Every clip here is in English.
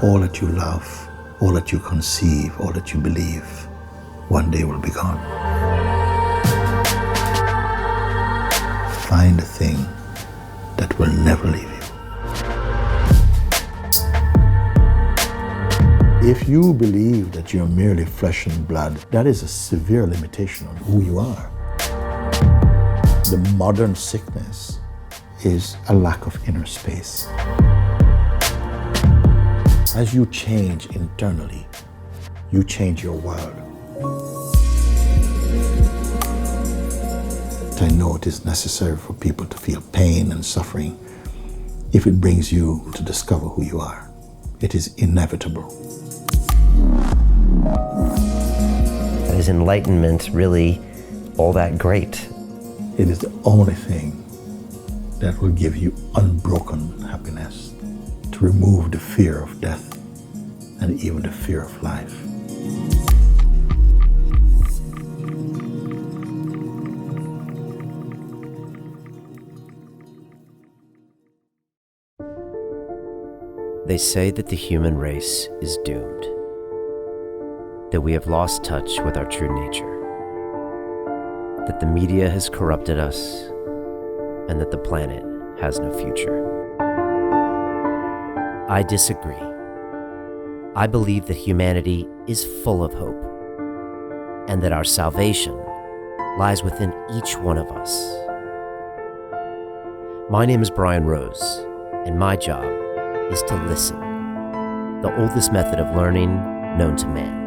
all that you love, all that you conceive, all that you believe, one day will be gone. Find the thing that will never leave you. If you believe that you're merely flesh and blood, that is a severe limitation on who you are. The modern sickness is a lack of inner space. As you change internally, you change your world. I know it is necessary for people to feel pain and suffering if it brings you to discover who you are. It is inevitable. Is enlightenment really all that great? It is the only thing that will give you unbroken happiness, to remove the fear of death and even the fear of life. They say that the human race is doomed, that we have lost touch with our true nature, that the media has corrupted us, and that the planet has no future. I disagree. I believe that humanity is full of hope, and that our salvation lies within each one of us. My name is Brian Rose, and my job is to listen, the oldest method of learning known to man.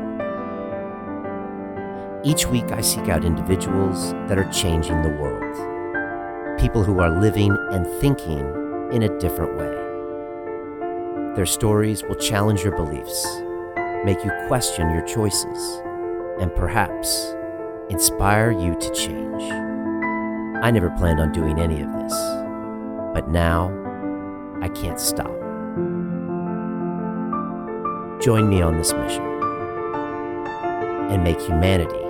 Each week I seek out individuals that are changing the world, people who are living and thinking in a different way. Their stories will challenge your beliefs, make you question your choices, and perhaps inspire you to change. I never planned on doing any of this, but now I can't stop. Join me on this mission and make humanity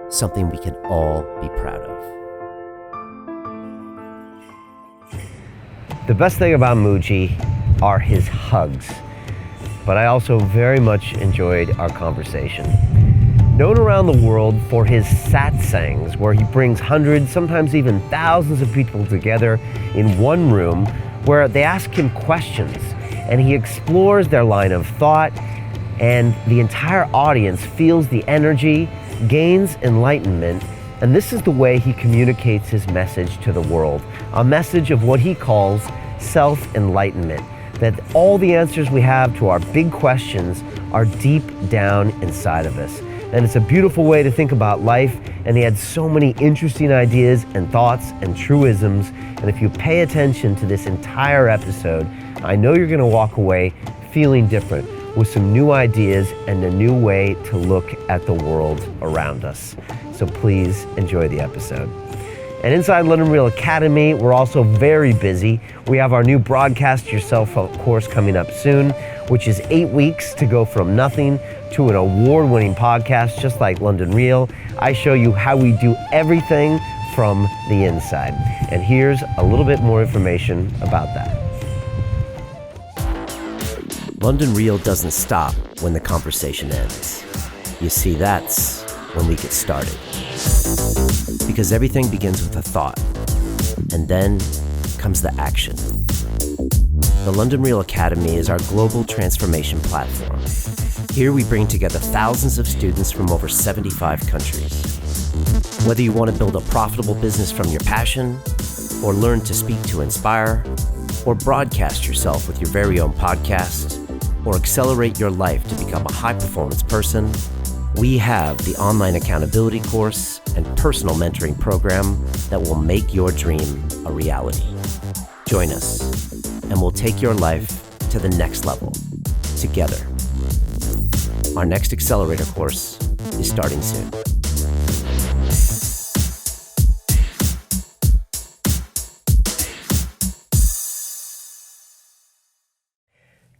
something we can all be proud of. The best thing about Mooji are his hugs, but I also very much enjoyed our conversation. Known around the world for his Satsangs, where he brings hundreds, sometimes even thousands of people together in one room where they ask him questions and he explores their line of thought, and the entire audience feels the energy, gains enlightenment, and this is the way he communicates his message to the world, a message of what he calls self-enlightenment, that all the answers we have to our big questions are deep down inside of us. And it's a beautiful way to think about life, and he had so many interesting ideas and thoughts and truisms, and if you pay attention to this entire episode, I know you're gonna walk away feeling different, with some new ideas and a new way to look at the world around us. So please enjoy the episode. And inside London Real Academy, we're also very busy. We have our new Broadcast Yourself course coming up soon, which is 8 weeks to go from nothing to an award-winning podcast just like London Real. I show you how we do everything from the inside. And here's a little bit more information about that. London Real doesn't stop when the conversation ends. You see, that's when we get started. Because everything begins with a thought, and then comes the action. The London Real Academy is our global transformation platform. Here we bring together thousands of students from over 75 countries. Whether you want to build a profitable business from your passion, or learn to speak to inspire, or broadcast yourself with your very own podcast, or accelerate your life to become a high-performance person, we have the online accountability course and personal mentoring program that will make your dream a reality. Join us, and we'll take your life to the next level, together. Our next accelerator course is starting soon.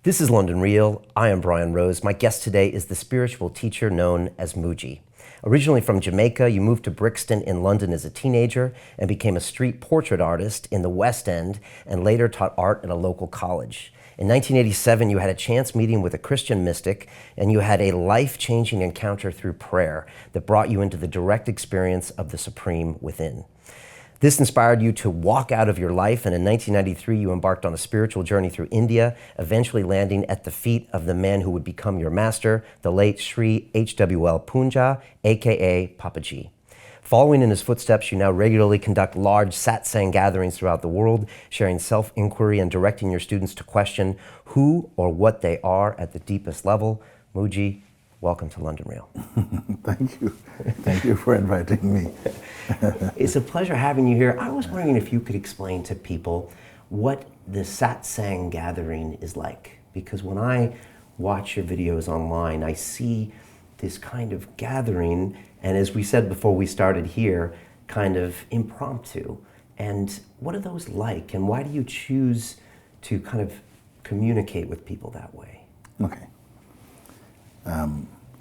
This is London Real. I am Brian Rose. My guest today is the spiritual teacher known as Mooji. Originally from Jamaica, you moved to Brixton in London as a teenager and became a street portrait artist in the West End, and later taught art at a local college. In 1987, you had a chance meeting with a Christian mystic, and you had a life-changing encounter through prayer that brought you into the direct experience of the Supreme within. This inspired you to walk out of your life, and in 1993, you embarked on a spiritual journey through India, eventually landing at the feet of the man who would become your master, the late Sri HWL Poonja, aka Papaji. Following in his footsteps, you now regularly conduct large Satsang gatherings throughout the world, sharing self-inquiry and directing your students to question who or what they are at the deepest level. Mooji, welcome to London Real. Thank you. Thank you for inviting me. It's a pleasure having you here. I was wondering if you could explain to people what the Satsang gathering is like. Because when I watch your videos online, I see this kind of gathering, and as we said before we started here, kind of impromptu. And what are those like, and why do you choose to kind of communicate with people that way? Okay.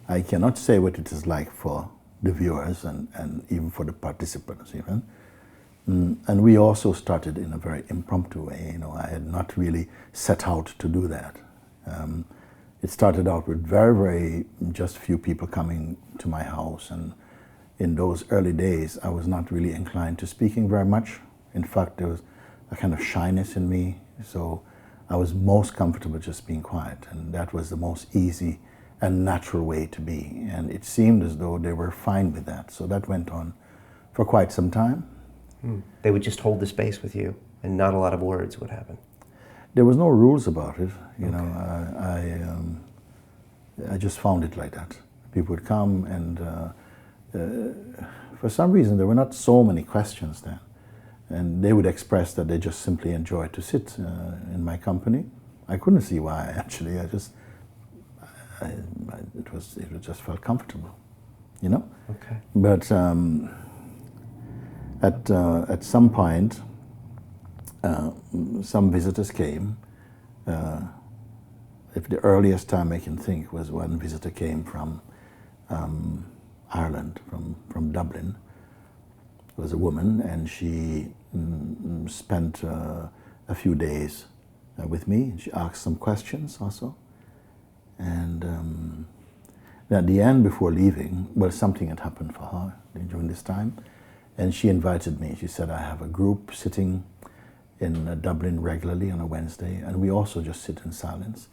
I cannot say what it is like for the viewers and even for the participants even. And we also started in a very impromptu way. I had not really set out to do that. It started out with very just few people coming to my house, and in those early days I was not really inclined to speaking very much. In fact, there was a kind of shyness in me, so I was most comfortable just being quiet, and that was the most easy and natural way to be, and it seemed as though they were fine with that. So that went on for quite some time. They would just hold the space with you, and not a lot of words would happen. There was no rules about it, Okay. I just found it like that. People would come, and for some reason there were not so many questions then, and they would express that they just simply enjoyed to sit in my company. I couldn't see why, actually. It just felt comfortable, Okay. But at some point, some visitors came. If the earliest time I can think was one visitor came from Ireland, from Dublin. It was a woman, and she spent a few days with me. She asked some questions also. And at the end, before leaving, well, something had happened for her during this time, and she invited me. She said, I have a group sitting in Dublin regularly on a Wednesday, and we also just sit in silence.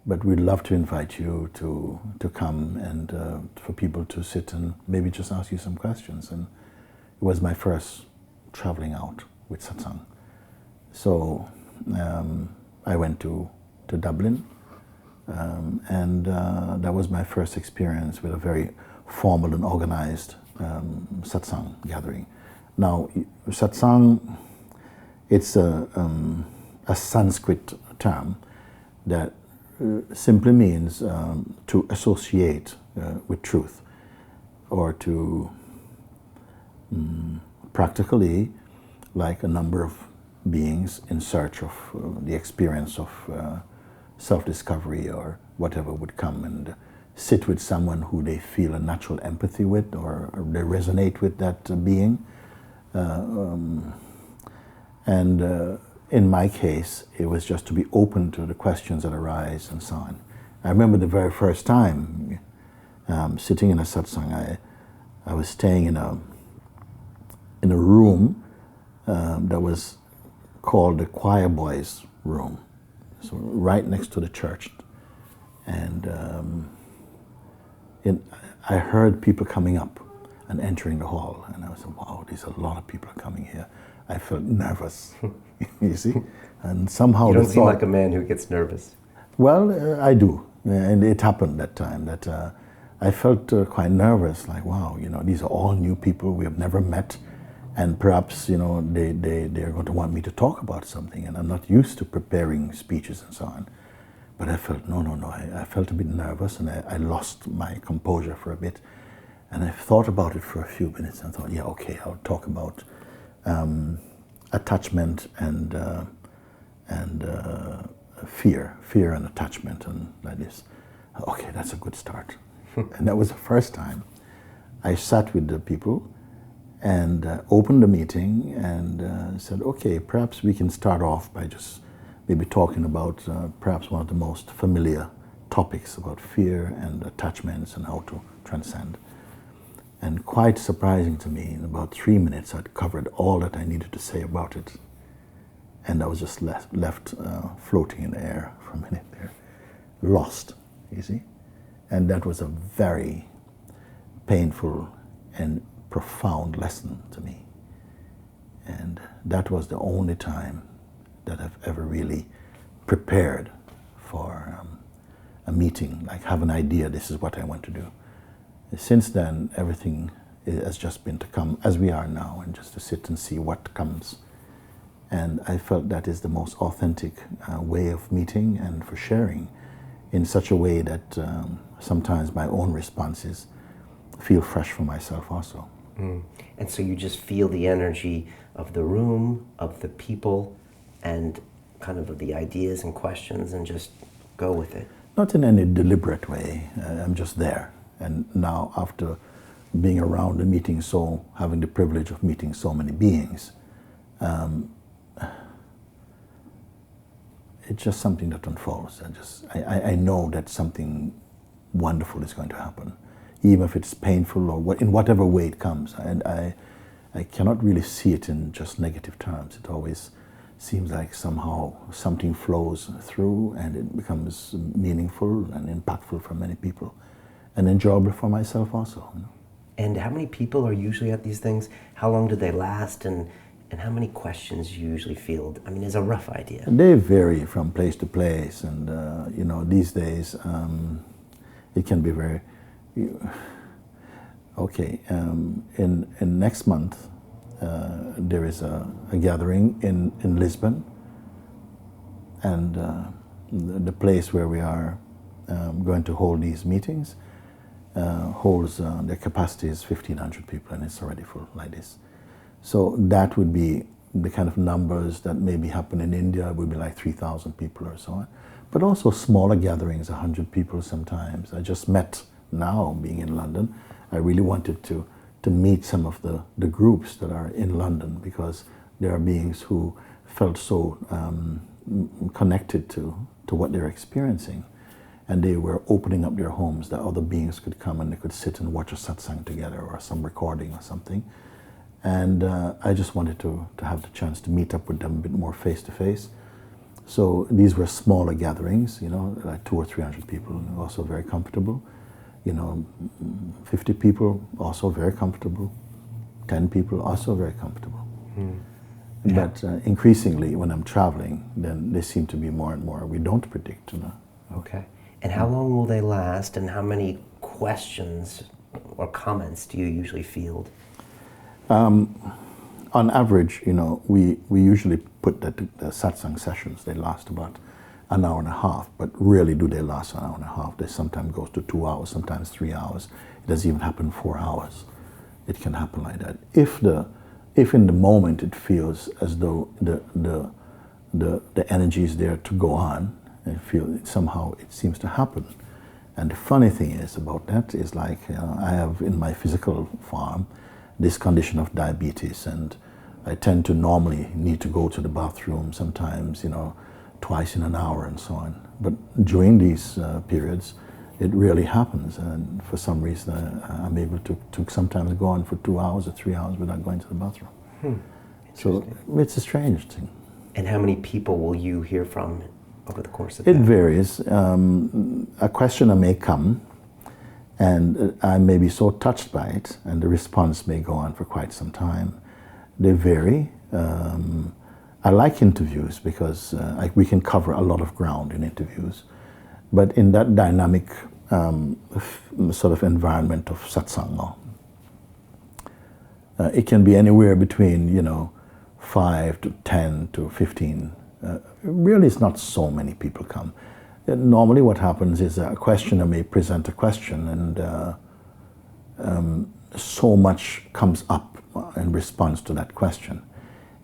But we'd love to invite you to come and for people to sit and maybe just ask you some questions. And it was my first traveling out with Satsang. So I went to Dublin. And that was my first experience with a very formal and organized Satsang gathering. Now, Satsang, it's a Sanskrit term that simply means to associate with truth, or to practically, like a number of beings in search of the experience of self-discovery or whatever would come, and sit with someone who they feel a natural empathy with, or they resonate with that being. In my case, it was just to be open to the questions that arise and so on. I remember the very first time sitting in a satsang, I was staying in a room that was called the choir boys' room. So right next to the church, and I heard people coming up and entering the hall, and I was like, wow, there's a lot of people coming here. I felt nervous, you see, and somehow you don't seem like a man who gets nervous. Well, I do, and it happened that time that I felt quite nervous, like, wow, these are all new people we have never met. And perhaps, they're going to want me to talk about something, and I'm not used to preparing speeches and so on. But I felt, no. I felt a bit nervous, and I lost my composure for a bit. And I thought about it for a few minutes and thought, yeah, okay, I'll talk about attachment and fear and attachment and like this. Okay, that's a good start. And that was the first time I sat with the people and opened the meeting and said, okay, perhaps we can start off by just maybe talking about perhaps one of the most familiar topics about fear and attachments and how to transcend. And quite surprising to me, in about 3 minutes I'd covered all that I needed to say about it. And I was just left floating in the air for a minute there, lost, you see. And that was a very painful and profound lesson to me. And that was the only time that I've ever really prepared for a meeting, like have an idea, this is what I want to do. Since then, everything has just been to come as we are now and just to sit and see what comes. And I felt that is the most authentic way of meeting and for sharing in such a way that sometimes my own responses feel fresh for myself also. Mm. And so you just feel the energy of the room, of the people, and kind of the ideas and questions and just go with it. Not in any deliberate way, I'm just there. And now after being around and meeting having the privilege of meeting so many beings, it's just something that unfolds. I know that something wonderful is going to happen, even if it's painful or in whatever way it comes. And I cannot really see it in just negative terms. It always seems like somehow something flows through and it becomes meaningful and impactful for many people and enjoyable for myself also. You know? And how many people are usually at these things? How long do they last? And how many questions you usually field? I mean, as a rough idea. They vary from place to place, and these days it can be very. Okay, in next month there is a gathering in Lisbon, and the place where we are going to hold these meetings holds the capacity is 1,500 people, and it's already full like this. So that would be the kind of numbers that maybe happen in India, would be like 3,000 people or so on. But also smaller gatherings, 100 people sometimes. I just met now, being in London, I really wanted to meet some of the groups that are in London, because there are beings who felt so connected to what they're experiencing. And they were opening up their homes that other beings could come and they could sit and watch a satsang together or some recording or something. And I just wanted to have the chance to meet up with them a bit more face to face. So these were smaller gatherings, like 200 or 300 people, also very comfortable. 50 people, also very comfortable. 10 people, also very comfortable. Mm. Yeah. But increasingly, when I'm traveling, then they seem to be more and more. We don't predict. Okay. And how long will they last, and how many questions or comments do you usually field? On average, we usually put that the satsang sessions, they last about an hour and a half, but rarely do they last an hour and a half. They sometimes goes to 2 hours, sometimes 3 hours. It doesn't even happen 4 hours. It can happen like that. If in the moment it feels as though the energy is there to go on, and feel somehow it seems to happen. And the funny thing is about that is like I have in my physical form this condition of diabetes, and I tend to normally need to go to the bathroom sometimes, twice in an hour and so on. But during these periods, it really happens, and for some reason I'm able to sometimes go on for 2 hours or 3 hours without going to the bathroom. So it's a strange thing. And how many people will you hear from over the course of that? It varies. A questioner may come, and I may be so touched by it, and the response may go on for quite some time. They vary. I like interviews because we can cover a lot of ground in interviews. But in that dynamic sort of environment of satsang, it can be anywhere between 5 to 10 to 15. Really, it's not so many people come. Normally what happens is a questioner may present a question, and so much comes up in response to that question.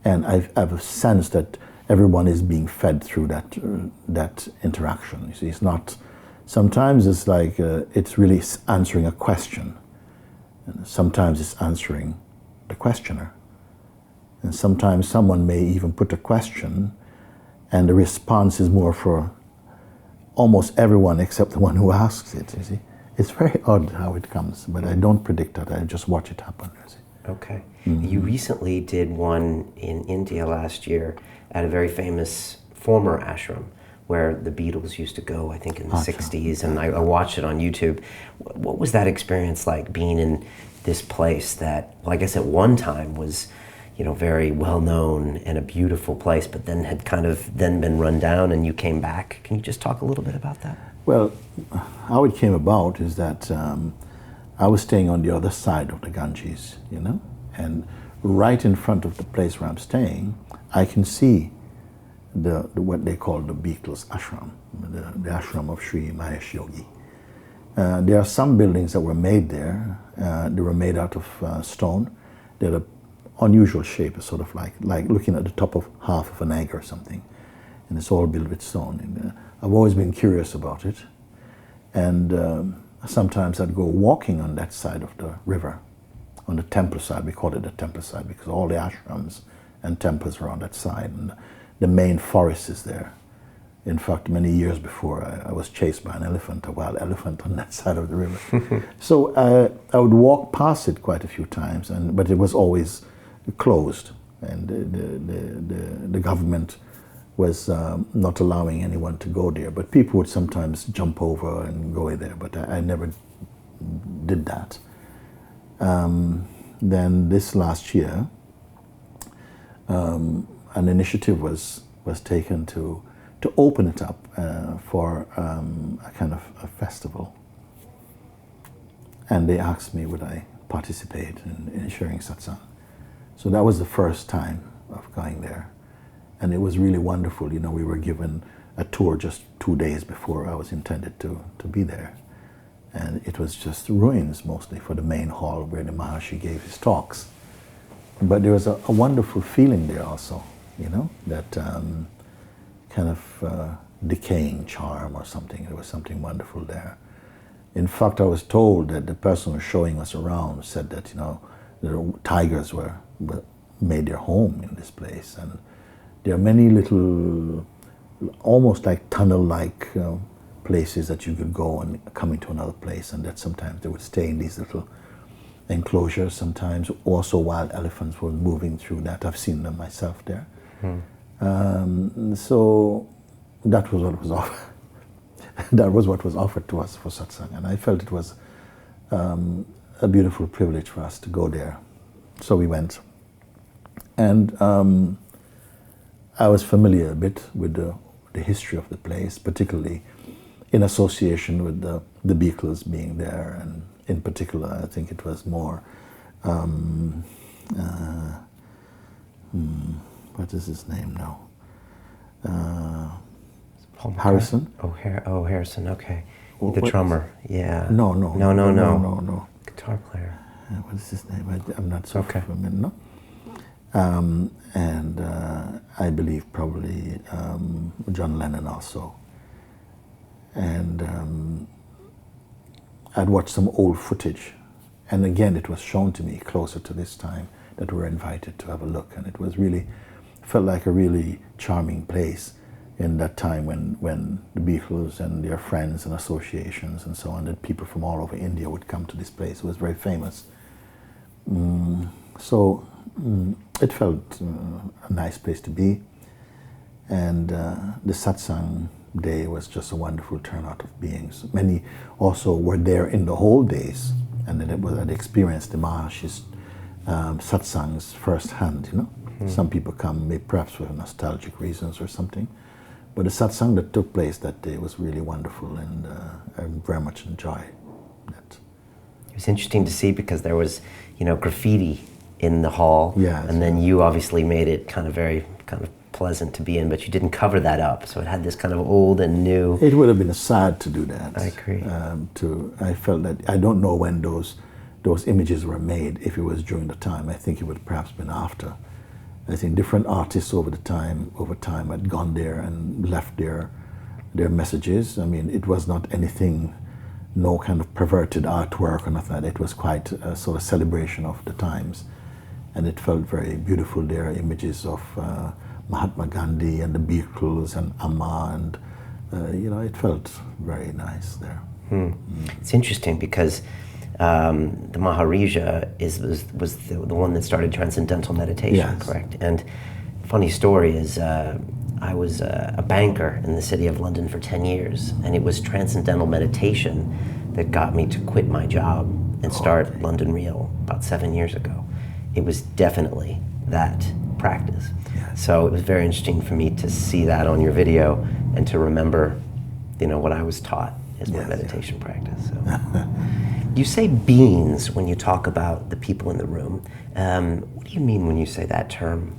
And I've a sense that everyone is being fed through that interaction. You see, it's not, sometimes it's like, it's really answering a question. And sometimes it's answering the questioner. And sometimes someone may even put a question, And the response is more for almost everyone except the one who asks it, you see. It's very odd how it comes, but I don't predict that. I just watch it happen, you see. Okay. You recently did one in India last year at a very famous former ashram where the Beatles used to go, I think in the 60s, and I watched it on YouTube. What was that experience like, being in this place that, well, I guess at one time was, you know, very well known and a beautiful place, but then had kind of then been run down and you came back? Can you just talk a little bit about that? Well, how it came about is that I was staying on the other side of the Ganges, you know, and right in front of the place where I'm staying, I can see the what they call the Beatles Ashram, the ashram of Sri Mahesh Yogi. There are some buildings that were made there. They were made out of stone. They're an unusual shape, sort of like looking at the top of half of an egg or something, and it's all built with stone. And, I've always been curious about it, and sometimes I'd go walking on that side of the river, on the temple side. We call it the temple side because all the ashrams and temples are on that side, and the main forest is there. In fact, many years before, I was chased by an elephant, a wild elephant, on that side of the river. So I would walk past it quite a few times, but it was always closed, and the government was not allowing anyone to go there. But people would sometimes jump over and go there, but I never did that. Then this last year, an initiative was taken to open it up for a kind of a festival. And they asked me would I participate in sharing satsang. So that was the first time of going there. And it was really wonderful. You know, we were given a tour just 2 days before I was intended to be there. And it was just ruins mostly for the main hall where the Maharshi gave his talks. But there was a wonderful feeling there also, you know, that kind of decaying charm or something. There was something wonderful there. In fact, I was told that the person who was showing us around said that, you know, the tigers were made their home in this place. And there are many little, almost like tunnel-like places that you could go and come into another place, and that sometimes they would stay in these little enclosures. Sometimes also wild elephants were moving through that. I've seen them myself there. So that was what was offered. That was what was offered to us for satsang, and I felt it was a beautiful privilege for us to go there. So we went, and I was familiar a bit with the history of the place, particularly in association with the Beatles being there, and in particular, I think it was more, what is his name now? Harrison? Oh, Harrison, okay. The drummer, yeah. No. Guitar player. What is his name? I'm not so familiar, no? And I believe probably John Lennon also. And I'd watched some old footage, and again it was shown to me closer to this time that we were invited to have a look, and it was really, felt like a really charming place in that time when the Beatles and their friends and associations and so on, that people from all over India would come to this place. It was very famous. So it felt a nice place to be, and the satsang day was just a wonderful turnout of beings. Many also were there in the whole days, and then I'd experienced the Maharshi's satsangs firsthand, you know. Some people come maybe perhaps for nostalgic reasons or something, but the satsang that took place that day was really wonderful, and I very much enjoyed that. It was interesting to see because there was, you know, graffiti in the hall, yes, and then you obviously made it kind of pleasant to be in, but you didn't cover that up, so it had this kind of old and new. It would have been sad to do that. I agree. I felt that, I don't know when those images were made, if it was during the time. I think it would have perhaps been after. I think different artists over time had gone there and left their messages. I mean, it was not anything, no kind of perverted artwork or nothing like that. It was quite a sort of celebration of the times, and it felt very beautiful. There are images of Mahatma Gandhi and the Beatles and Amma, and it felt very nice there. It's interesting because the Maharaja was the one that started transcendental meditation, Yes. correct? And funny story is I was a banker in the city of London for 10 years, and it was transcendental meditation that got me to quit my job and start London Real about 7 years ago. It was definitely that practice. Yes. So it was very interesting for me to see that on your video and to remember, what I was taught is my meditation practice. So. You say beings when you talk about the people in the room. What do you mean when you say that term?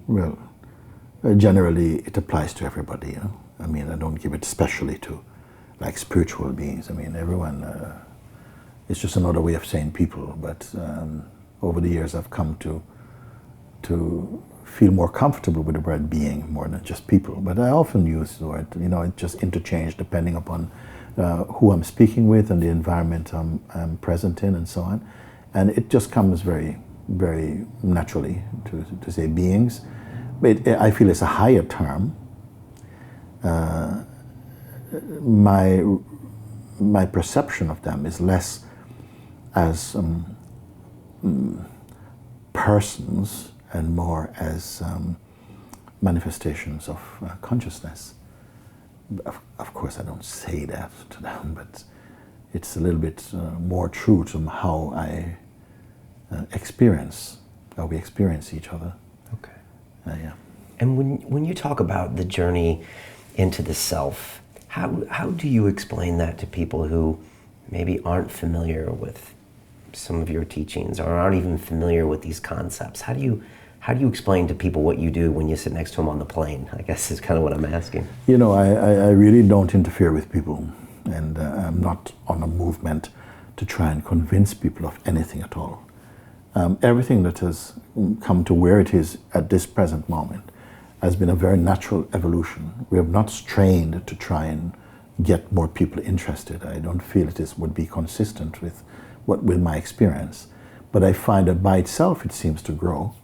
Well, generally it applies to everybody. I mean, I don't give it specially to like spiritual beings. I mean, everyone. It's just another way of saying people. But over the years, I've come to feel more comfortable with the word being more than just people. But I often use the word, it just interchange depending upon who I'm speaking with and the environment I'm present in and so on. And it just comes very, very naturally to say beings. But I feel it's a higher term. My perception of them is less as persons and more as manifestations of consciousness. Of course, I don't say that to them, but it's a little bit more true to how I how we experience each other. Okay. Yeah. And when you talk about the journey into the self, how do you explain that to people who maybe aren't familiar with some of your teachings or aren't even familiar with these concepts? How do you explain to people what you do when you sit next to them on the plane? I guess is kind of what I'm asking. I really don't interfere with people, and I'm not on a movement to try and convince people of anything at all. Everything that has come to where it is at this present moment has been a very natural evolution. We have not strained to try and get more people interested. I don't feel would be consistent with my experience. But I find that by itself it seems to grow.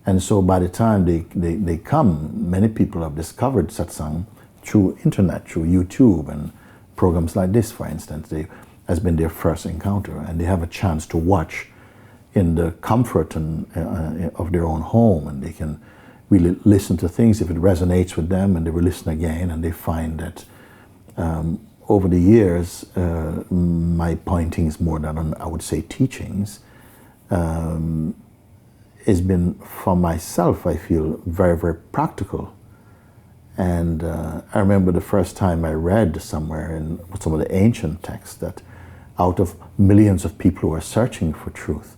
And so by the time they come, many people have discovered satsang through internet, through YouTube and programs like this, for instance. Has been their first encounter, and they have a chance to watch in the comfort of their own home, and they can really listen to things if it resonates with them, and they will listen again, and they find that over the years, my pointings more than I would say teachings, has been for myself, I feel, very, very practical. And I remember the first time I read somewhere in some of the ancient texts that out of millions of people who are searching for truth,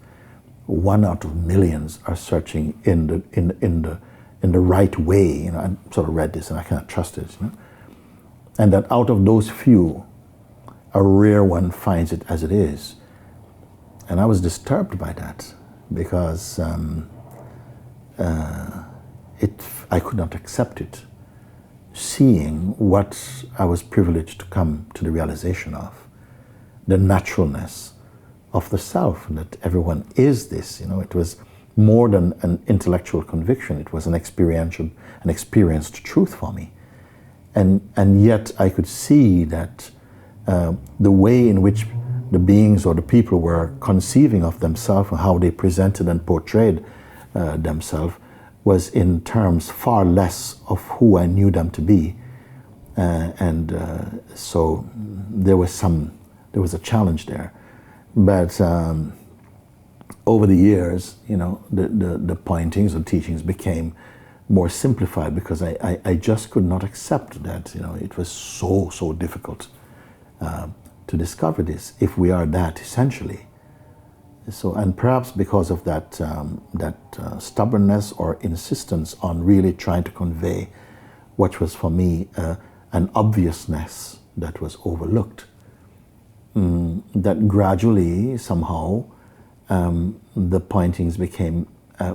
1 out of millions are searching in the right way. I sort of read this and I cannot trust it. And that out of those few, a rare one finds it as it is. And I was disturbed by that because I could not accept it, seeing what I was privileged to come to the realization of, the naturalness of the self, that everyone is this. It was more than an intellectual conviction. It was an experienced truth for me. And yet I could see that the way in which the beings or the people were conceiving of themselves and how they presented and portrayed themselves was in terms far less of who I knew them to be. So there was a challenge there. But over the years, the pointings or teachings became more simplified because I just could not accept that, it was so difficult to discover this if we are that essentially. So, and perhaps because of that stubbornness or insistence on really trying to convey what was for me an obviousness that was overlooked, that gradually somehow the pointings became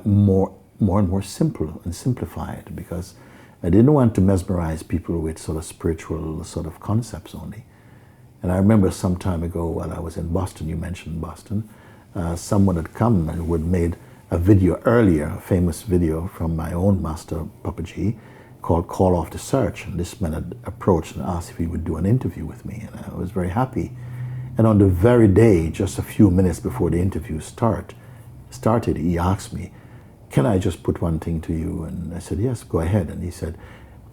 more and more simple and simplified, because I didn't want to mesmerize people with sort of spiritual sort of concepts only. And I remember some time ago while I was in Boston, you mentioned Boston, someone had come and who had made a video earlier, a famous video from my own master, Papaji, called Call Off the Search. And this man had approached and asked if he would do an interview with me, and I was very happy. And on the very day, just a few minutes before the interview started, he asked me, "Can I just put one thing to you?" And I said, "Yes, go ahead." And he said,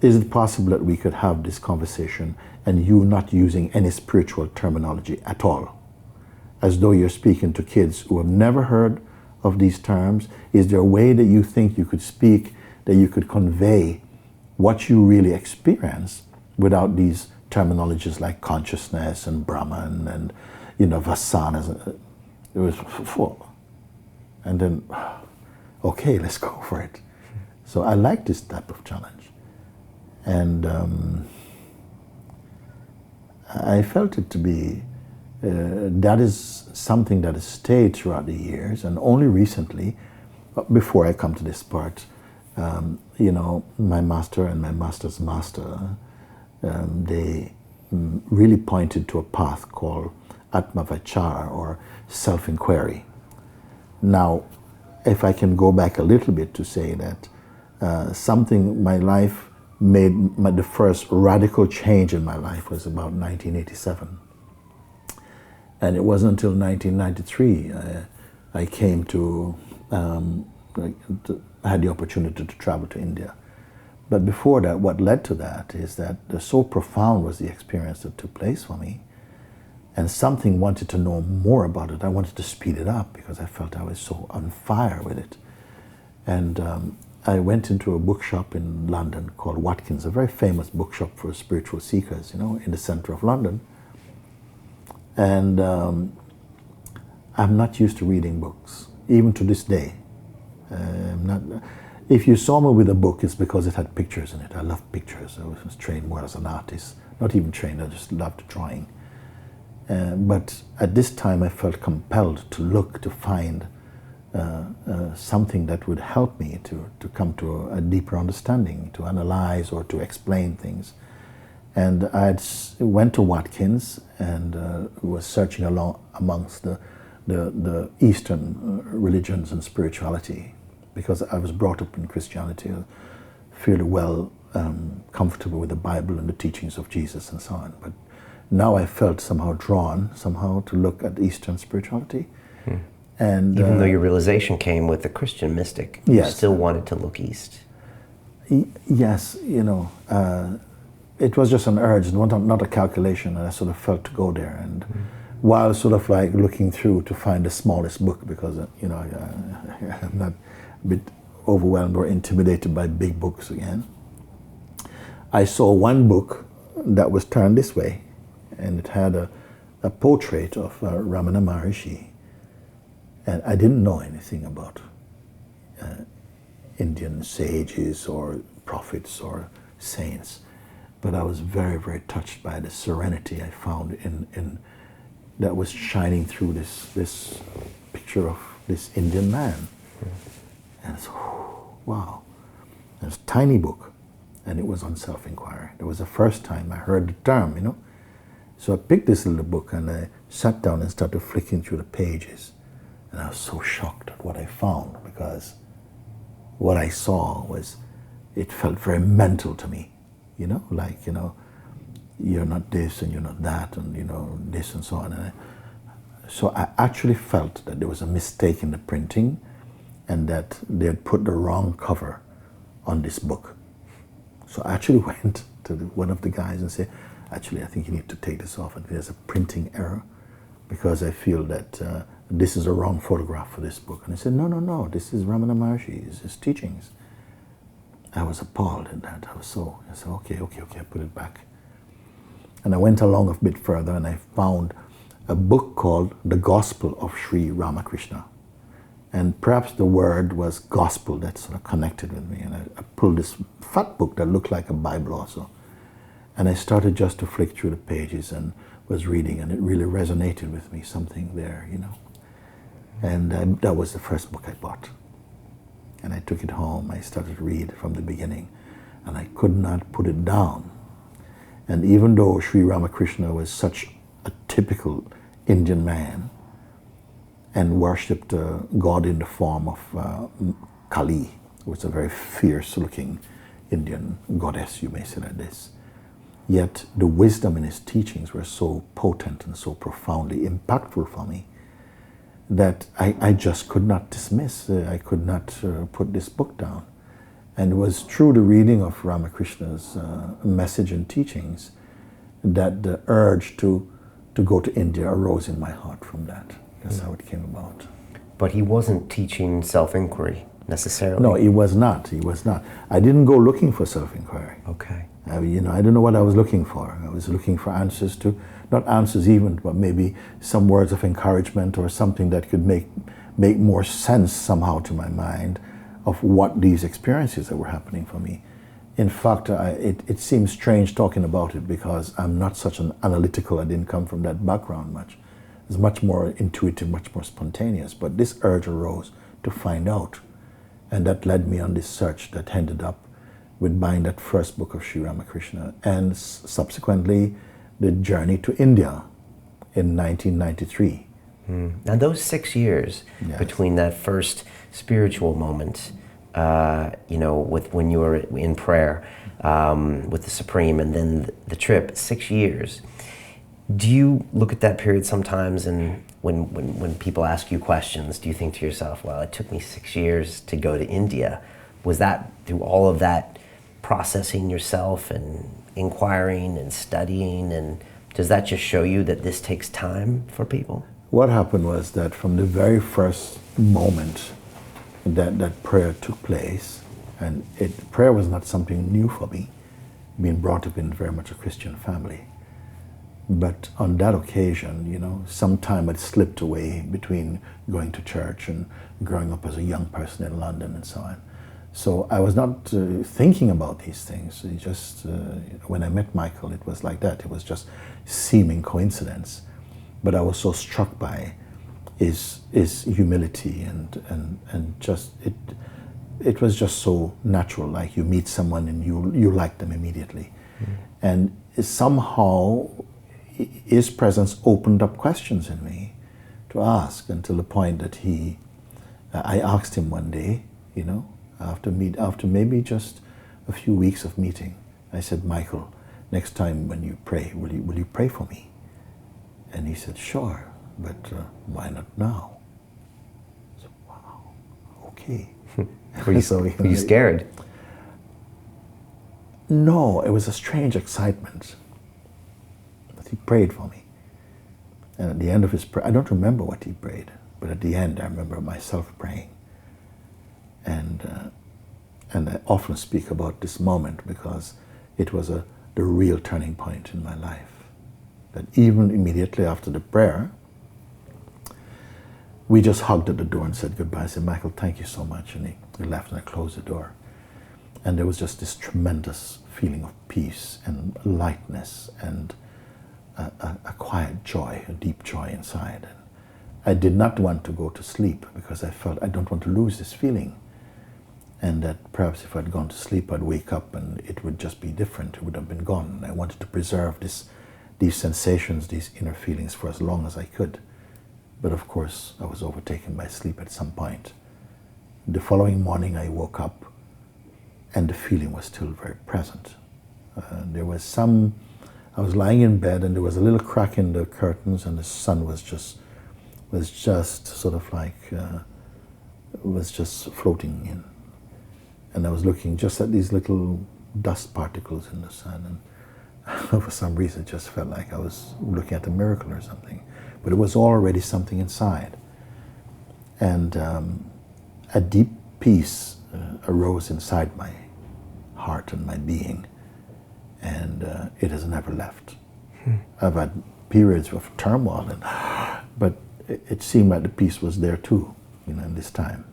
"Is it possible that we could have this conversation and you not using any spiritual terminology at all? As though you're speaking to kids who have never heard of these terms. Is there a way that you think you could speak, that you could convey what you really experience without these terminologies like consciousness and Brahman and, vasanas?" It was full. And then, okay, let's go for it. So I like this type of challenge. And I felt it to be, that is something that has stayed throughout the years, and only recently, before I come to this part, my master and my master's master, they really pointed to a path called Atma-Vichara, or self-inquiry. Now, if I can go back a little bit to say that my life the first radical change in my life was about 1987. And it wasn't until 1993 I came I had the opportunity to travel to India. But before that, what led to that is that so profound was the experience that took place for me, and something wanted to know more about it. I wanted to speed it up because I felt I was so on fire with it. And I went into a bookshop in London called Watkins, a very famous bookshop for spiritual seekers, in the center of London. And I'm not used to reading books, even to this day. If you saw me with a book, it's because it had pictures in it. I love pictures. I was trained more as an artist. Not even trained, I just loved drawing. But at this time I felt compelled to look, to find something that would help me to come to a deeper understanding, to analyze or to explain things. And I went to Watkins and was searching along amongst the Eastern religions and spirituality, because I was brought up in Christianity, fairly well comfortable with the Bible and the teachings of Jesus and so on. But now I felt somehow drawn to look at Eastern spirituality. And even though your realization came with the Christian mystic, you still wanted to look east. Yes, it was just an urge, not a calculation, and I sort of felt to go there. And while sort of like looking through to find the smallest book, because I'm not a bit overwhelmed or intimidated by big books again, I saw one book that was turned this way, and it had a portrait of Ramana Maharishi. And I didn't know anything about Indian sages or prophets or saints, but I was very, very touched by the serenity I found in that was shining through this picture of this Indian man. And it's, wow. It was a tiny book, and it was on self-inquiry. It was the first time I heard the term, So I picked this little book and I sat down and started flicking through the pages. And I was so shocked at what I found, because what I saw it felt very mental to me, you're not this and you're not that and this and so on. And so I actually felt that there was a mistake in the printing and that they had put the wrong cover on this book. So I actually went to one of the guys and said, "Actually, I think you need to take this off, and there's a printing error, because I feel that this is a wrong photograph for this book." And he said, no, this is Ramana Maharishi, his teachings. I was appalled at that. I said, okay, I put it back. And I went along a bit further and I found a book called The Gospel of Sri Ramakrishna. And perhaps the word was gospel that sort of connected with me. And I pulled this fat book that looked like a Bible also. And I started just to flick through the pages and was reading, and it really resonated with me, something there, And that was the first book I bought. And I took it home. I started to read from the beginning, and I could not put it down. And even though Sri Ramakrishna was such a typical Indian man, and worshipped God in the form of Kali, who was a very fierce-looking Indian goddess, you may say like this. Yet the wisdom in his teachings were so potent and so profoundly impactful for me that I just could not dismiss, I could not put this book down. And it was through the reading of Ramakrishna's message and teachings that the urge to go to India arose in my heart from that. That's how it came about. But he wasn't teaching self-inquiry necessarily. No, he was not. He was not. I didn't go looking for self-inquiry. Okay. I don't know what I was looking for. I was looking for answers to, not answers even, but maybe some words of encouragement or something that could make more sense somehow to my mind of what these experiences that were happening for me. In fact, it seems strange talking about it because I'm not such an analytical, I didn't come from that background much. It's much more intuitive, much more spontaneous, but this urge arose to find out. And that led me on this search that ended up with buying that first book of Sri Ramakrishna and subsequently the journey to India in 1993. Now those 6 years Yes. between that first spiritual moment, with when you were in prayer with the Supreme and then the trip, 6 years. Do you look at that period sometimes and when people ask you questions, do you think to yourself, well, it took me 6 years to go to India? Was that through all of that processing yourself and inquiring and studying, and does that just show you that this takes time for people? What happened was that from the very first moment that prayer took place, and prayer was not something new for me, being brought up in very much a Christian family. But on that occasion, some time had slipped away between going to church and growing up as a young person in London and so on. So I was not thinking about these things. It just when I met Michael, it was like that. It was just seeming coincidence. But I was so struck by his humility and just it was just so natural. Like you meet someone and you like them immediately, and somehow his presence opened up questions in me to ask, until the point that I asked him one day, after maybe just a few weeks of meeting, I said, Michael, next time when you pray, will you pray for me? And he said, sure, but why not now? I said, wow, okay. Were you scared? No, it was a strange excitement. But he prayed for me. And at the end of his prayer, I don't remember what he prayed, but at the end I remember myself praying. And I often speak about this moment because it was the real turning point in my life. That even immediately after the prayer, we just hugged at the door and said goodbye. I said, Michael, thank you so much. And he left and I closed the door. And there was just this tremendous feeling of peace and lightness and a quiet joy, a deep joy inside. And I did not want to go to sleep because I felt I don't want to lose this feeling. And that perhaps if I'd gone to sleep, I'd wake up and it would just be different. It would have been gone. And I wanted to preserve these sensations, these inner feelings for as long as I could. But of course, I was overtaken by sleep at some point. The following morning, I woke up and the feeling was still very present. I was lying in bed and there was a little crack in the curtains and the sun was just sort of like, was just floating in. And I was looking just at these little dust particles in the sun, and for some reason it just felt like I was looking at a miracle or something. But it was already something inside. And a deep peace arose inside my heart and my being, and it has never left. I've had periods of turmoil, but it seemed like the peace was there too, in this time.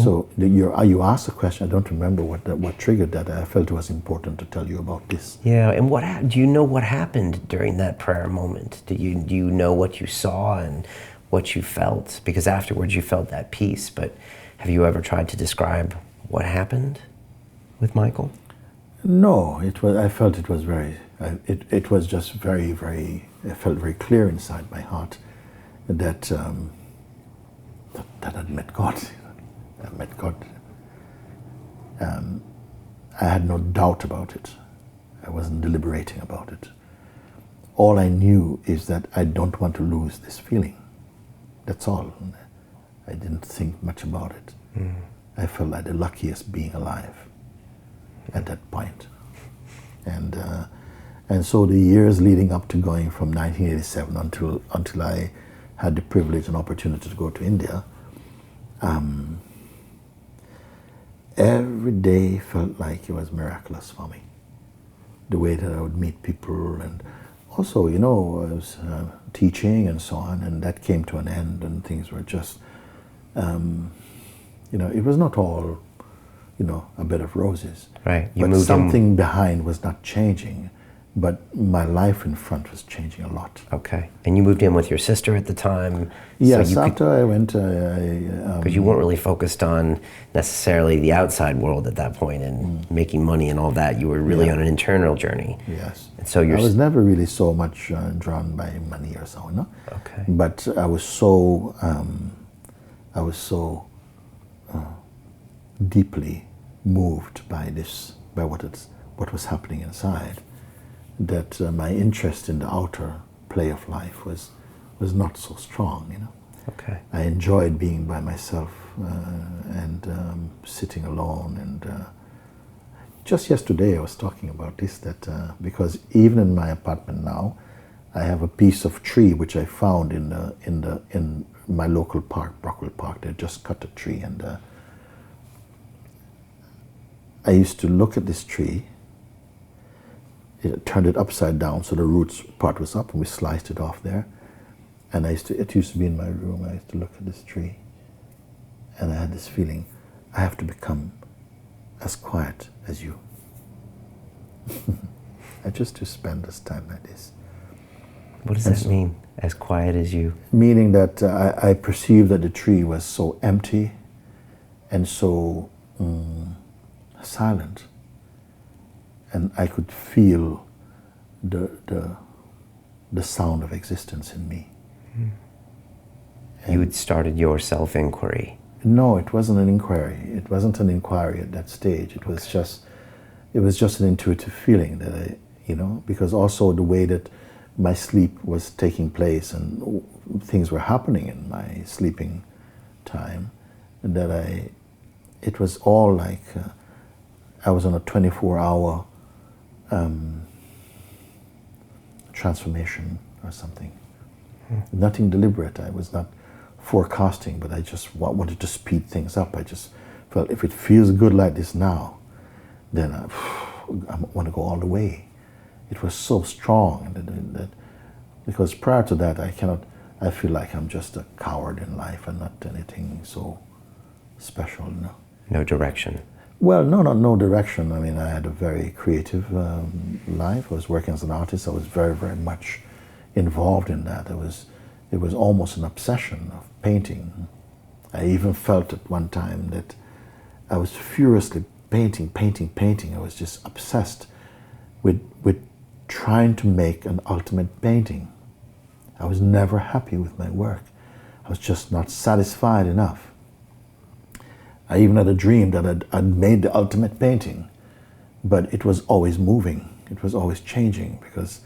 So you asked a question. I don't remember what triggered that. I felt it was important to tell you about this. Yeah, and do you know what happened during that prayer moment? Do you know what you saw and what you felt? Because afterwards you felt that peace, but have you ever tried to describe what happened with Michael? No, I felt it was just very, very, I felt very clear inside my heart that that I'd met God. I met God. I had no doubt about it. I wasn't deliberating about it. All I knew is that I don't want to lose this feeling. That's all. I didn't think much about it. I felt like the luckiest being alive at that point. And so the years leading up to going from 1987 until I had the privilege and opportunity to go to India, every day felt like it was miraculous for me. The way that I would meet people, and also, I was teaching and so on, and that came to an end, and things were just, it was not all, a bed of roses. Right. But something behind was not changing, but my life in front was changing a lot. Okay. And you moved in with your sister at the time? Yes, so after I went... Because you weren't really focused on necessarily the outside world at that point and making money and all that. You were really on an internal journey. Yes. And so I was never really so much drawn by money or so, Okay. But I was so... deeply moved by what was happening inside, that my interest in the outer play of life was not so strong. Okay. I enjoyed being by myself and sitting alone. And just yesterday I was talking about this, that because even in my apartment now, I have a piece of tree which I found in my local park, Brockwell Park. They just cut a tree, and I used to look at this tree. It turned it upside down, so the roots part was up, and we sliced it off there. And it used to be in my room. I used to look at this tree, and I had this feeling, I have to become as quiet as you. I just to spend this time like this. What does that mean, as quiet as you? Meaning that I perceived that the tree was so empty and so silent, and I could feel the sound of existence in me. You had started your self-inquiry. No, it wasn't an inquiry. It wasn't an inquiry at that stage. It was just an intuitive feeling that because also the way that my sleep was taking place and things were happening in my sleeping time, that it was all like I was on a 24-hour transformation or something. Nothing deliberate. I was not forecasting, but I just wanted to speed things up. I just felt if it feels good like this now, then I want to go all the way. It was so strong that because prior to that I feel like I'm just a coward in life and not anything so special. No direction. Well, no direction. I mean, I had a very creative life. I was working as an artist. I was very, very much involved in that. It was almost an obsession of painting. I even felt at one time that I was furiously painting. I was just obsessed with trying to make an ultimate painting. I was never happy with my work. I was just not satisfied enough. I even had a dream that I'd made the ultimate painting, but it was always moving. It was always changing, because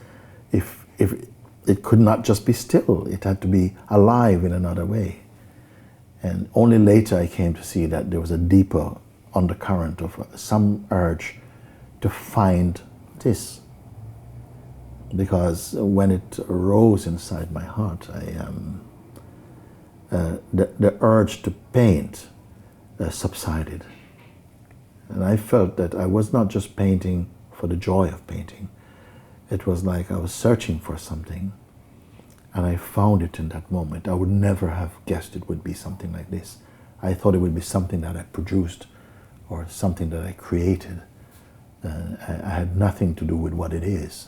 if it could not just be still, it had to be alive in another way. And only later I came to see that there was a deeper undercurrent of some urge to find this. Because when it arose inside my heart, the urge to paint subsided. And I felt that I was not just painting for the joy of painting. It was like I was searching for something, and I found it in that moment. I would never have guessed it would be something like this. I thought it would be something that I produced or something that I created. I had nothing to do with what it is.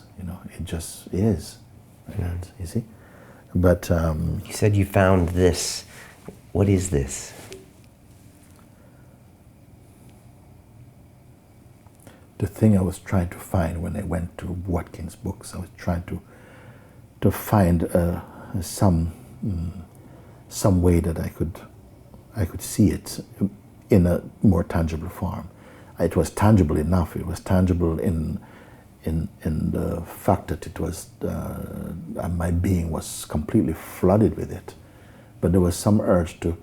It just is like that, you see. But you said you found this. What is this? The thing I was trying to find when I went to Watkins Books, I was trying to find some way that I could I could see it in a more tangible form. It was tangible enough. It was tangible in the fact that it was my being was completely flooded with it. But there was some urge to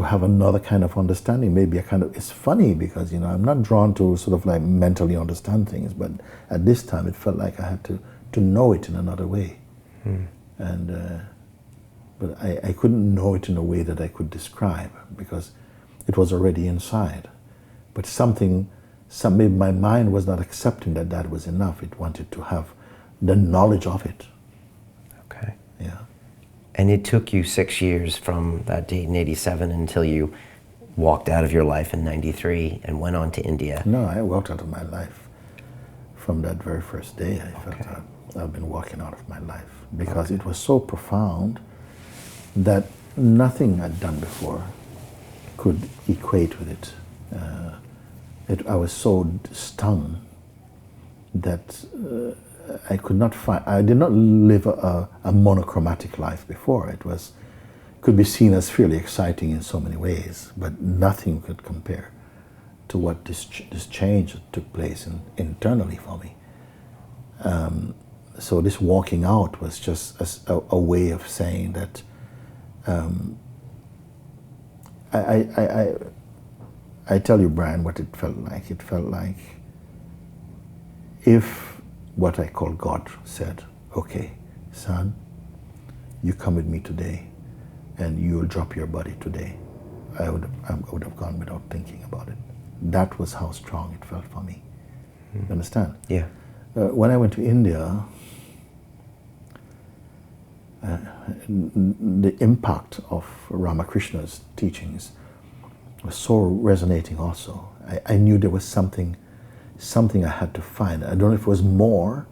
have another kind of understanding, maybe a kind of, it's funny because, you know, I'm not drawn to sort of like mentally understand things, but at this time it felt like I had to know it in another way. And but I couldn't know it in a way that I could describe because it was already inside. But maybe my mind was not accepting that that was enough. It wanted to have the knowledge of it. Okay. Yeah. And it took you 6 years from that date in 87 until you walked out of your life in 93 and went on to India. No, I walked out of my life from that very first day. I felt that I've been walking out of my life because it was so profound that nothing I'd done before could equate with it. I was so stung that I could not find. I did not live a monochromatic life before. It could be seen as fairly exciting in so many ways, but nothing could compare to what this change that took place internally for me. So this walking out was just a way of saying that I tell you, Brian, what it felt like. It felt like if what I call God said, okay, son, you come with me today and you'll drop your body today, I would have gone without thinking about it. That was how strong it felt for me. You understand? Yeah. When I went to India, the impact of Ramakrishna's teachings was so resonating also. I knew there was something I had to find. I don't know if it was more,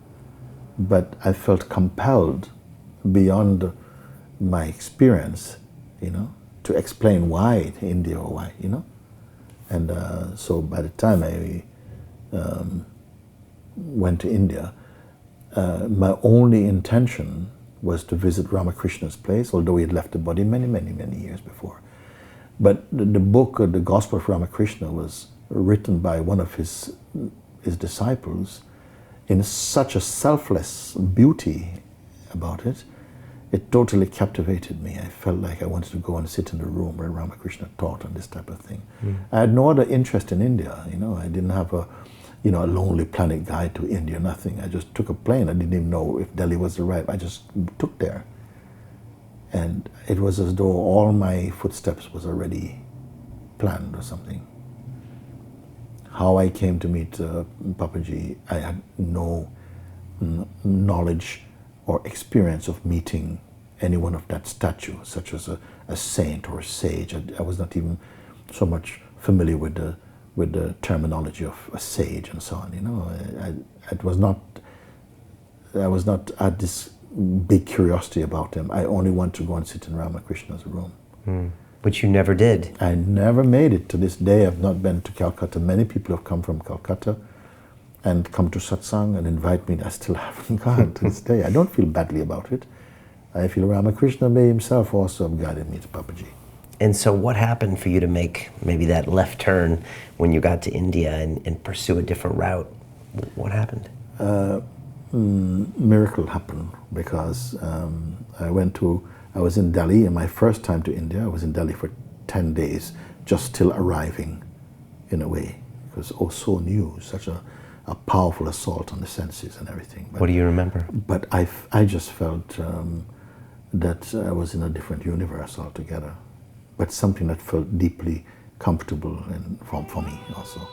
but I felt compelled beyond my experience, you know, to explain why India or why, you know. And so by the time I went to India, my only intention was to visit Ramakrishna's place, although he had left the body many, many, many years before. But the book, The Gospel of Ramakrishna, was written by one of his disciples in such a selfless beauty about it. It totally captivated me. I felt like I wanted to go and sit in the room where Ramakrishna taught on this type of thing. I had no other interest in India, you know. I didn't have a Lonely Planet guide to India, nothing. I just took a plane. I didn't even know if Delhi was the right. I just took there. And it was as though all my footsteps was already planned or something. How I came to meet Papaji, I had no knowledge or experience of meeting anyone of that stature, such as a saint or a sage. I was not even so much familiar with the terminology of a sage and so on. You know, I was not at this big curiosity about him. I only want to go and sit in Ramakrishna's room. But you never did. I never made it. To this day, I've not been to Calcutta. Many people have come from Calcutta and come to Satsang and invite me. I still haven't gone to this day. I don't feel badly about it. I feel Ramakrishna may himself also have guided me to Papaji. And so what happened for you to make maybe that left turn when you got to India and pursue a different route? What happened? Miracle happened because I was in Delhi, and my first time to India, I was in Delhi for 10 days, just till arriving in a way. It was so new, such a powerful assault on the senses and everything. But, what do you remember? But I just felt that I was in a different universe altogether, but something that felt deeply comfortable and for me also.